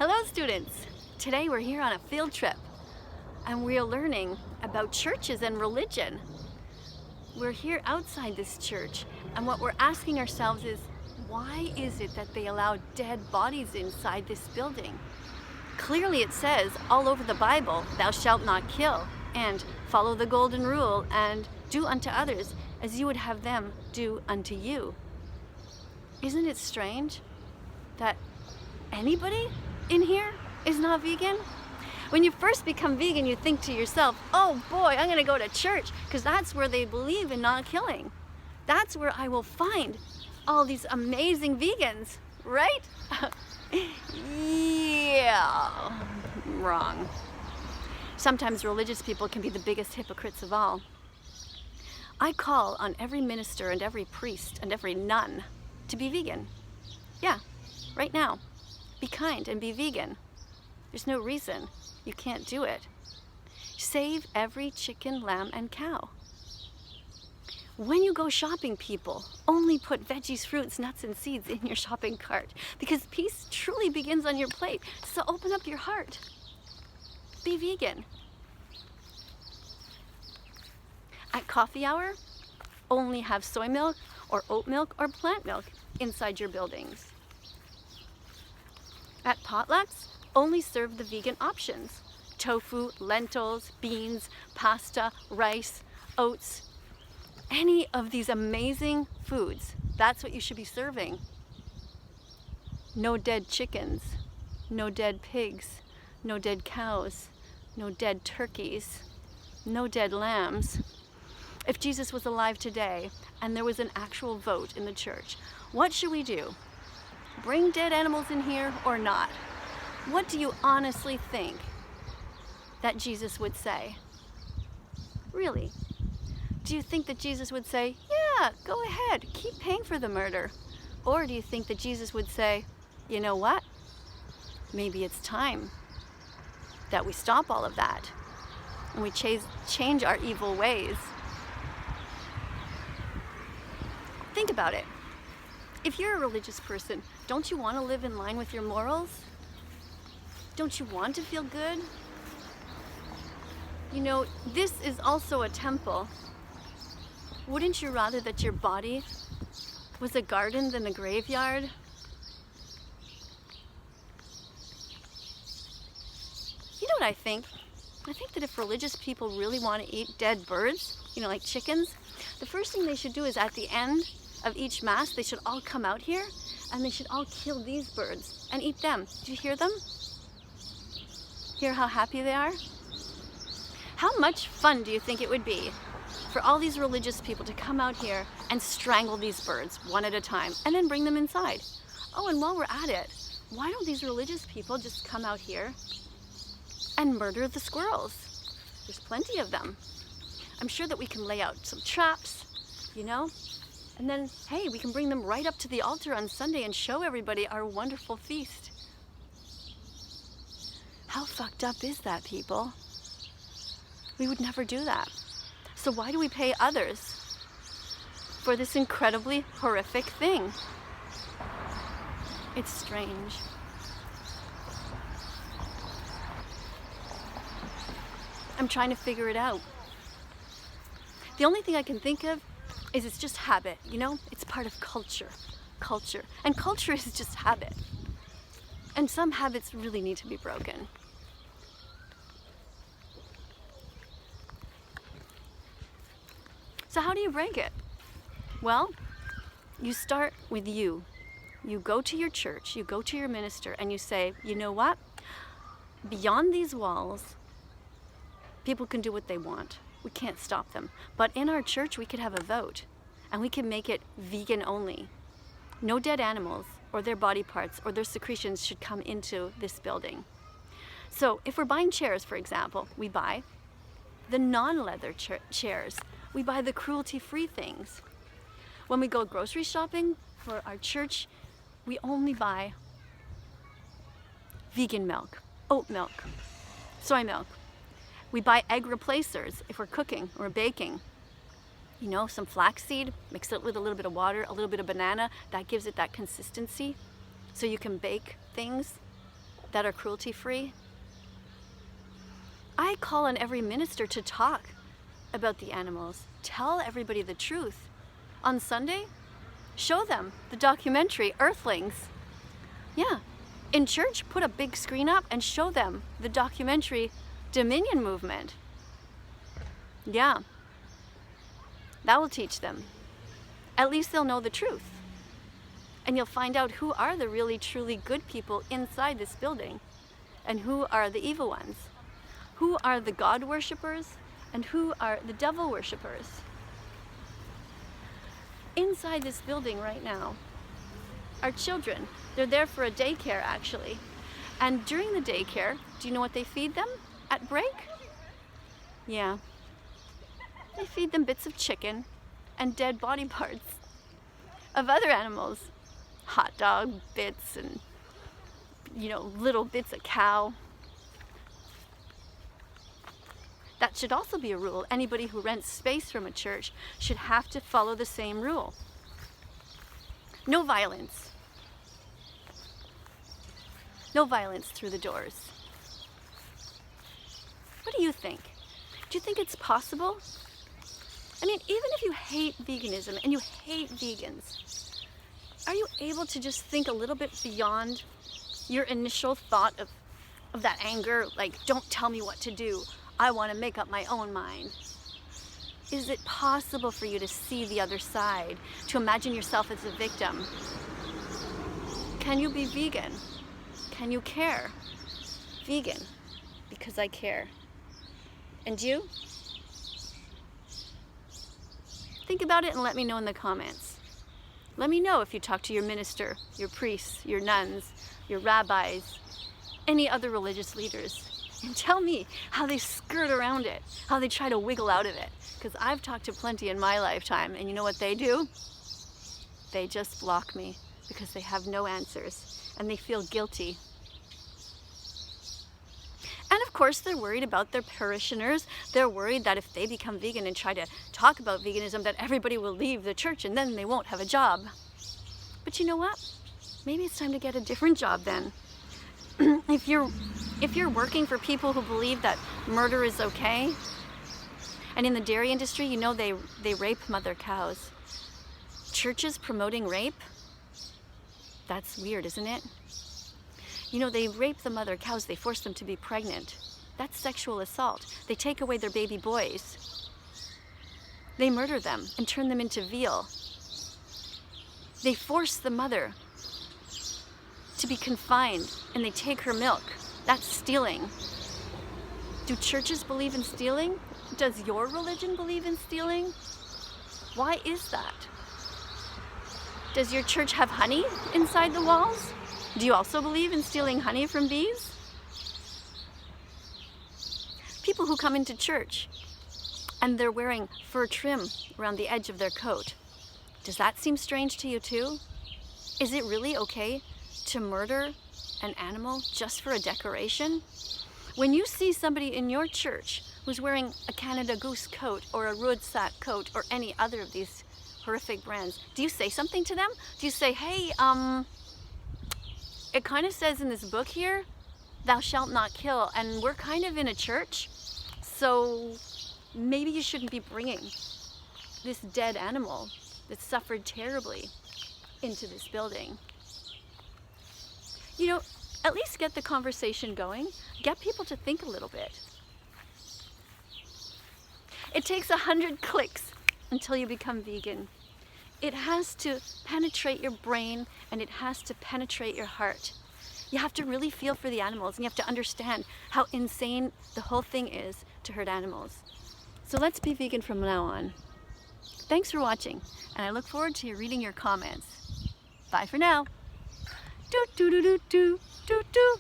Hello students! Today we're here on a field trip and we are learning about churches and religion. We're here outside this church and what we're asking ourselves is, why is it that they allow dead bodies inside this building? Clearly it says all over the Bible, thou shalt not kill, and follow the golden rule and do unto others as you would have them do unto you. Isn't it strange that anybody in here is not vegan? When you first become vegan, you think to yourself, oh boy, I'm gonna go to church because that's where they believe in not killing. That's where I will find all these amazing vegans, right? Yeah, wrong. Sometimes religious people can be the biggest hypocrites of all. I call on every minister and every priest and every nun to be vegan. Yeah, right now. Be kind and be vegan. There's no reason you can't do it. Save every chicken, lamb, and cow. When you go shopping, people, only put veggies, fruits, nuts, and seeds in your shopping cart because peace truly begins on your plate. So open up your heart. Be vegan. At coffee hour, only have soy milk or oat milk or plant milk inside your buildings. At potlucks, only serve the vegan options. Tofu, lentils, beans, pasta, rice, oats, any of these amazing foods. That's what you should be serving. No dead chickens, no dead pigs, no dead cows, no dead turkeys, no dead lambs. If Jesus was alive today and there was an actual vote in the church, what should we do? Bring dead animals in here or not? What do you honestly think that Jesus would say? Really? Do you think that Jesus would say, yeah, go ahead, keep paying for the murder? Or do you think that Jesus would say, you know what? Maybe it's time that we stop all of that and we change our evil ways. Think about it. If you're a religious person, don't you want to live in line with your morals? Don't you want to feel good? You know, this is also a temple. Wouldn't you rather that your body was a garden than a graveyard? You know what I think? I think that if religious people really want to eat dead birds, like chickens, the first thing they should do is at the end of each mass, they should all come out here and they should all kill these birds and eat them. Do you hear them? Hear how happy they are? How much fun do you think it would be for all these religious people to come out here and strangle these birds one at a time and then bring them inside? Oh, and while we're at it, why don't these religious people just come out here and murder the squirrels? There's plenty of them. I'm sure that we can lay out some traps, and then, hey, we can bring them right up to the altar on Sunday and show everybody our wonderful feast. How fucked up is that, people? We would never do that. So why do we pay others for this incredibly horrific thing? It's strange. I'm trying to figure it out. The only thing I can think of is it's just habit, It's part of culture. And culture is just habit. And some habits really need to be broken. So how do you break it? Well, you start with you. You go to your church, you go to your minister, and you say, you know what? Beyond these walls, people can do what they want. We can't stop them. But in our church, we could have a vote, and we can make it vegan only. No dead animals or their body parts or their secretions should come into this building. So if we're buying chairs, for example, we buy the non-leather chairs. We buy the cruelty-free things. When we go grocery shopping for our church, we only buy vegan milk, oat milk, soy milk. We buy egg replacers if we're cooking or baking. Some flaxseed, mix it with a little bit of water, a little bit of banana, that gives it that consistency so you can bake things. that are cruelty-free. I call on every minister to talk about the animals. Tell everybody the truth. On Sunday, show them the documentary Earthlings. Yeah, in church, put a big screen up and show them the documentary Dominion Movement. Yeah, that will teach them. At least they'll know the truth. And you'll find out who are the really, truly good people inside this building and who are the evil ones. Who are the God worshippers and who are the devil worshippers. Inside this building right now are children. They're there for a daycare, actually. And during the daycare, do you know what they feed them at break? Yeah. They feed them bits of chicken and dead body parts of other animals. Hot dog bits and, little bits of cow. That should also be a rule. Anybody who rents space from a church should have to follow the same rule. No violence. No violence through the doors. What do you think? Do you think it's possible? I mean, even if you hate veganism and you hate vegans, are you able to just think a little bit beyond your initial thought of that anger, like, don't tell me what to do, I want to make up my own mind? Is it possible for you to see the other side, to imagine yourself as a victim? Can you be vegan? Can you care? Vegan, because I care. And you? Think about it and let me know in the comments. Let me know if you talk to your minister, your priests, your nuns, your rabbis, any other religious leaders. And tell me how they skirt around it, how they try to wiggle out of it. Because I've talked to plenty in my lifetime, and you know what they do? They just block me because they have no answers and they feel guilty. And of course, they're worried about their parishioners. They're worried that if they become vegan and try to talk about veganism, that everybody will leave the church and then they won't have a job. But you know what? Maybe it's time to get a different job then. If you're working for people who believe that murder is okay, and in the dairy industry, they rape mother cows. Churches promoting rape? That's weird, isn't it? They rape the mother cows, they force them to be pregnant. That's sexual assault. They take away their baby boys. They murder them and turn them into veal. They force the mother to be confined and they take her milk. That's stealing. Do churches believe in stealing? Does your religion believe in stealing? Why is that? Does your church have honey inside the walls? Do you also believe in stealing honey from bees? People who come into church and they're wearing fur trim around the edge of their coat. Does that seem strange to you too? Is it really okay to murder an animal just for a decoration? When you see somebody in your church who's wearing a Canada Goose coat or a Rudsak coat or any other of these horrific brands, do you say something to them? Do you say, hey, it kind of says in this book here, thou shalt not kill, and we're kind of in a church, so maybe you shouldn't be bringing this dead animal that suffered terribly into this building. At least get the conversation going. Get people to think a little bit. It takes 100 clicks until you become vegan. It has to penetrate your brain and it has to penetrate your heart. You have to really feel for the animals and you have to understand how insane the whole thing is to hurt animals. So let's be vegan from now on. Thanks for watching, and I look forward to reading your comments. Bye for now. Do do do do do do do.